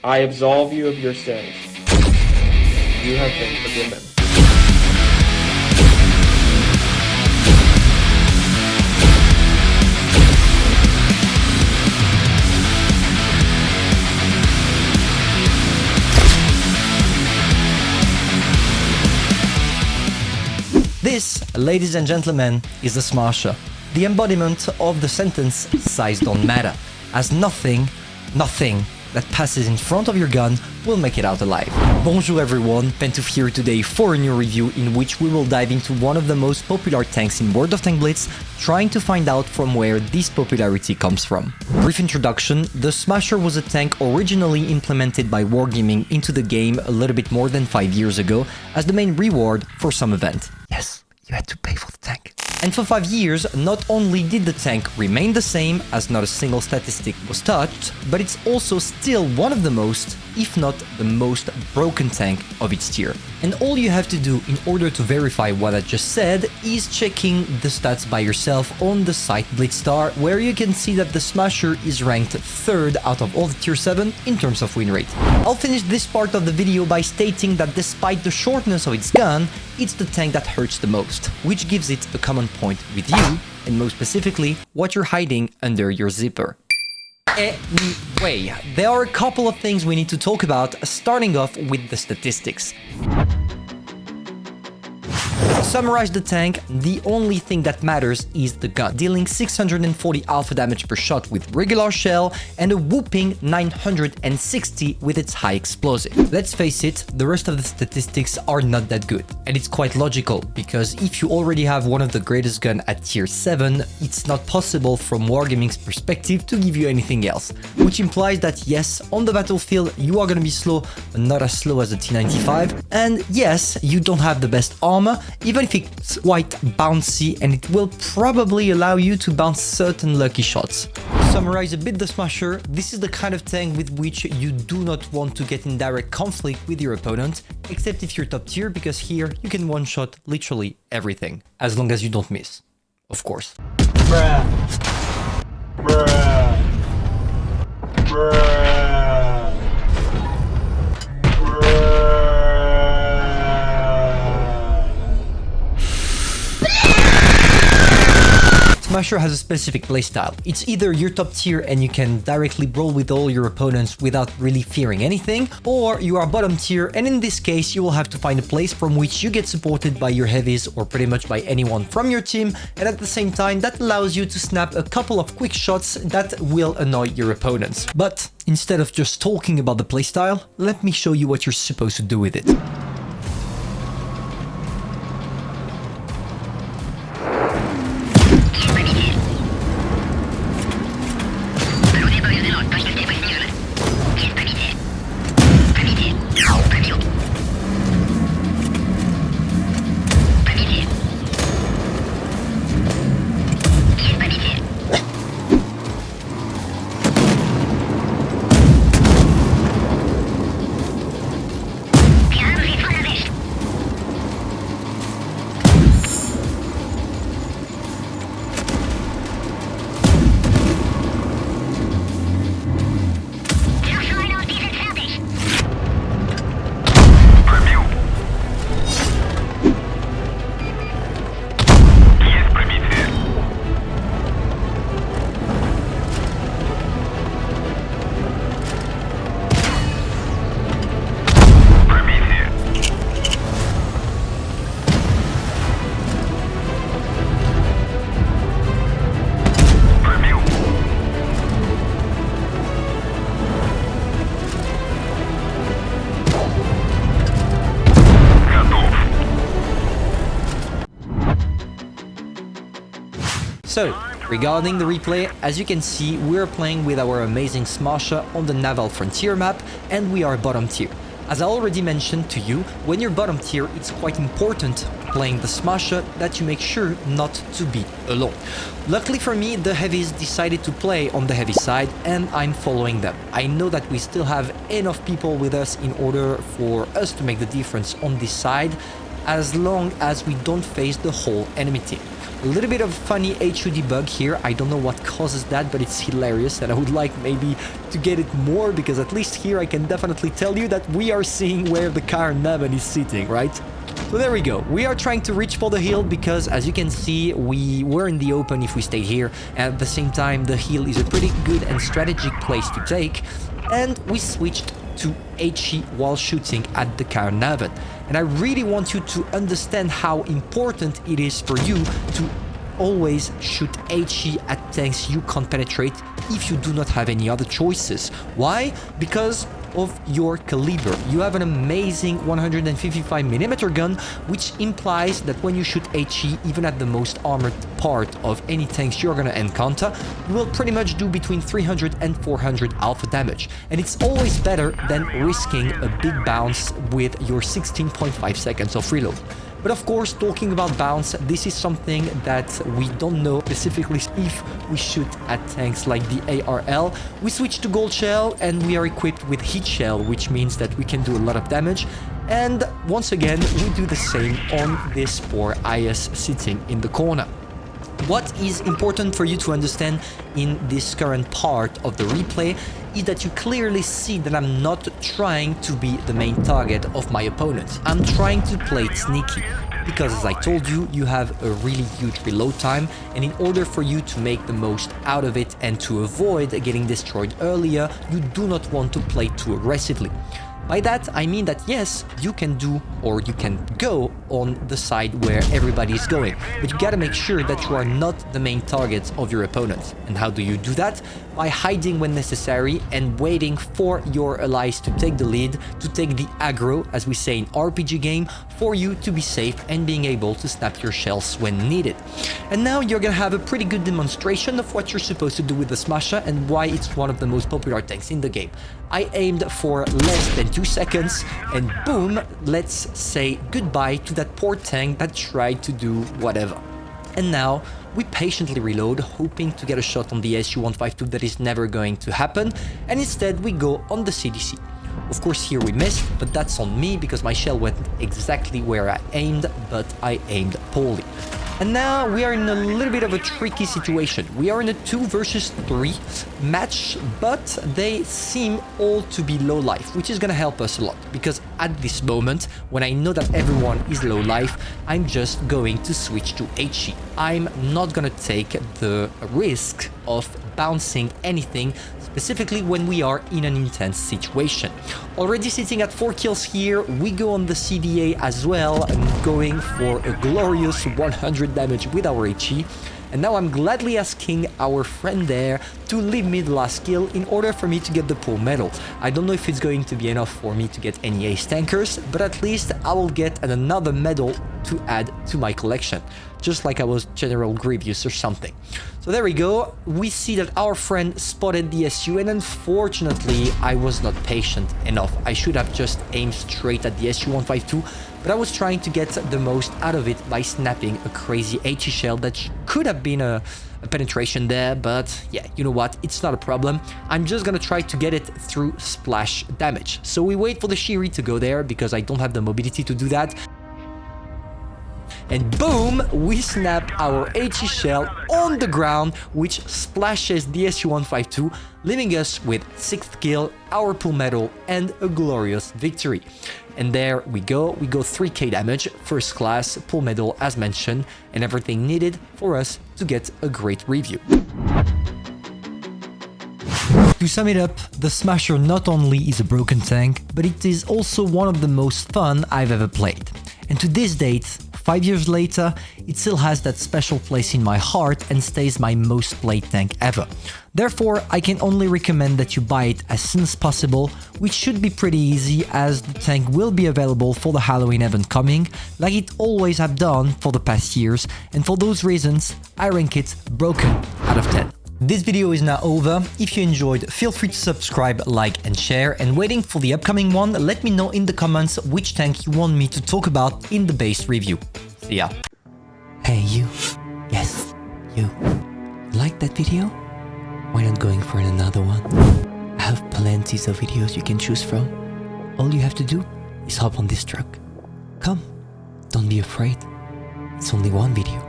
I absolve you of your sins. You have been forgiven. This, ladies and gentlemen, is the Smasher, the embodiment of the sentence "size don't matter," as nothing that passes in front of your gun will make it out alive. Bonjour everyone, Pantoufleee here today for a new review in which we will dive into one of the most popular tanks in World of Tanks Blitz, trying to find out from where this popularity comes from. Brief introduction, the Smasher was a tank originally implemented by Wargaming into the game a little bit more than 5 years ago as the main reward for some event. Yes, you had to pay for the tank. And for 5 years, not only did the tank remain the same, as not a single statistic was touched, but it's also still one of the most, if not the most broken tank of its tier. And all you have to do in order to verify what I just said is checking the stats by yourself on the site Playstyle, where you can see that the Smasher is ranked 3rd out of all the tier 7 in terms of win rate. I'll finish this part of the video by stating that despite the shortness of its gun, it's the tank that hurts the most, which gives it a common point with you, and most specifically, what you're hiding under your zipper. Anyway, there are a couple of things we need to talk about, starting off with the statistics. To summarize the tank, the only thing that matters is the gun, dealing 640 alpha damage per shot with regular shell and a whooping 960 with its high explosive. Let's face it, the rest of the statistics are not that good. And it's quite logical, because if you already have one of the greatest guns at tier 7, it's not possible from Wargaming's perspective to give you anything else. Which implies that yes, on the battlefield you are gonna be slow, but not as slow as a T95, and yes, you don't have the best armor, even if it's quite bouncy, and it will probably allow you to bounce certain lucky shots. To summarize a bit the Smasher, this is the kind of tank with which you do not want to get in direct conflict with your opponent, except if you're top tier, because here you can one-shot literally everything, as long as you don't miss, of course. Bruh. Bruh. Bruh. Smasher has a specific playstyle. It's either you're top tier and you can directly brawl with all your opponents without really fearing anything, or you are bottom tier, and in this case you will have to find a place from which you get supported by your heavies or pretty much by anyone from your team, and at the same time that allows you to snap a couple of quick shots that will annoy your opponents. But instead of just talking about the playstyle, let me show you what you're supposed to do with it. So, regarding the replay, as you can see, we're playing with our amazing Smasher on the Naval Frontier map, and we are bottom tier. As I already mentioned to you, when you're bottom tier, it's quite important playing the Smasher that you make sure not to be alone. Luckily for me, the heavies decided to play on the heavy side, and I'm following them. I know that we still have enough people with us in order for us to make the difference on this side, as long as we don't face the whole enemy team. A little bit of funny HUD bug here. I don't know what causes that, but it's hilarious, and I would like maybe to get it more, because at least here I can definitely tell you that we are seeing where the Carnavan is sitting, right? So there we go. We are trying to reach for the hill because, as you can see, we were in the open if we stayed here. And at the same time, the hill is a pretty good and strategic place to take. And we switched to HE while shooting at the Carnavan. And I really want you to understand how important it is for you to always shoot HE at tanks you can't penetrate if you do not have any other choices. Why? Because of your caliber. You have an amazing 155mm gun, which implies that when you shoot HE, even at the most armored part of any tanks you're gonna encounter, you will pretty much do between 300 and 400 alpha damage. And it's always better than risking a big bounce with your 16.5 seconds of reload. But of course, talking about bounce, this is something that we don't know specifically if we shoot at tanks like the ARL. We switch to gold shell and we are equipped with heat shell, which means that we can do a lot of damage. And once again, we do the same on this poor IS sitting in the corner. What is important for you to understand in this current part of the replay is that you clearly see that I'm not trying to be the main target of my opponents. I'm trying to play it sneaky, because as I told you, you have a really huge reload time, and in order for you to make the most out of it and to avoid getting destroyed earlier, you do not want to play too aggressively. By that, I mean that yes, you can do or you can go on the side where everybody is going, but you gotta make sure that you are not the main targets of your opponents. And how do you do that? By hiding when necessary and waiting for your allies to take the lead, to take the aggro, as we say in RPG game, for you to be safe and being able to snap your shells when needed. And now you're gonna have a pretty good demonstration of what you're supposed to do with the Smasher and why it's one of the most popular tanks in the game. I aimed for less than 2 seconds and boom, let's say goodbye to that poor tank that tried to do whatever. And now we patiently reload, hoping to get a shot on the SU-152 that is never going to happen, and instead we go on the CDC. Of course here we missed, but that's on me because my shell went exactly where I aimed, but I aimed poorly. And now we are in a little bit of a tricky situation. We are in a 2 versus 3 match, but they seem all to be low life, which is gonna help us a lot. Because at this moment, when I know that everyone is low life, I'm just going to switch to HE. I'm not gonna take the risk of bouncing anything, specifically when we are in an intense situation. Already sitting at 4 kills here, we go on the CDA as well, and going for a glorious 100 damage with our HE. And now I'm gladly asking our friend there to leave me the last kill in order for me to get the pool medal. I don't know if it's going to be enough for me to get any ace tankers, but at least I will get another medal to add to my collection, just like I was General Grievous or something. So there we go. We see that our friend spotted the SU, and unfortunately I was not patient enough. I should have just aimed straight at the SU-152, but I was trying to get the most out of it by snapping a crazy HE shell that could have been a penetration there, but yeah, you know what, it's not a problem. I'm just gonna try to get it through splash damage. So we wait for the Shiri to go there because I don't have the mobility to do that. And boom, we snap our HE shell on the ground, which splashes the SU-152, leaving us with 6th kill, our pool medal, and a glorious victory. And there we go 3k damage, first class, pool medal as mentioned, and everything needed for us to get a great review. To sum it up, the Smasher not only is a broken tank, but it is also one of the most fun I've ever played. And to this date, 5 years later, it still has that special place in my heart and stays my most played tank ever. Therefore, I can only recommend that you buy it as soon as possible, which should be pretty easy as the tank will be available for the Halloween event coming, like it always have done for the past years, and for those reasons, I rank it broken out of 10. This video is now over. If you enjoyed, feel free to subscribe, like and share, and waiting for the upcoming one, let me know in the comments which tank you want me to talk about in the base review. See ya. Hey you, yes, you, like that video? Why not going for another one? I have plenty of videos you can choose from. All you have to do is hop on this truck. Come, don't be afraid. It's only one video.